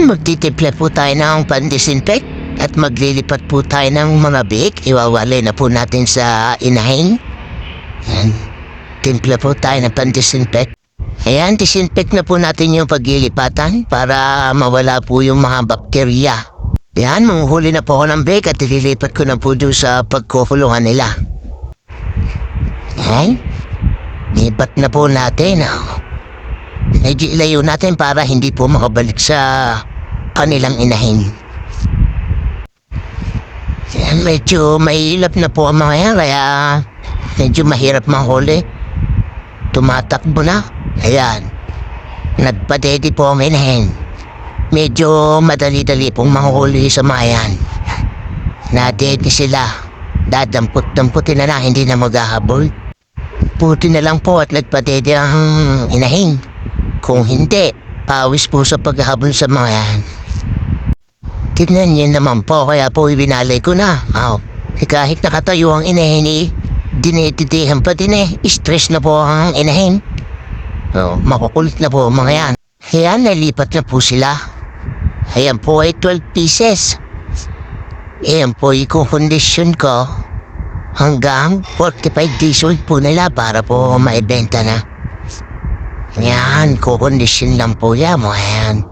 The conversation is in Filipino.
Ayan, magtitimpla po tayo ng pandisinfect at maglilipat po tayo ng mga bihik. Iwawalay na po natin sa inahin. Ayan, timpla po tayo ng pandisinfect. Ayan, disinfect na po natin yung paglilipatan para mawala po yung mga bakterya. Ayan, manguhuli na po ako ng bihik at ililipat ko na po doon sa pagkukulungan nila. Ayan, lipat na po natin. Medyo ilayo natin para hindi po makabalik sa kanilang inahin. Ayan, medyo mahilap na po ang mga yan, kaya medyo mahirap mahuli. Tumatakbo na. Ayan, nagpadedi po ang inahin. Medyo madali-dali pong mahuli sa mga yan. Nadedi sila. Dadampot-damputin na hindi na maghahabol. Puti na lang po at nagpadedi ang inahin. Kung hindi, pawis po sa paghahabol sa mga yan. Tignan niyo naman po, kaya po ibinalay ko na. Kahit nakatayo ang inahin dinitidihan pa din stress na po ang inahin. Makukulit na po mga yan. Ayan, nalipat na po sila. Ayan po ay 12 pieces. Ayan po i-condition ko hanggang 45 days old po nila para po maibenta na. Yan, kukondisyon lang po yan mo. Ayan.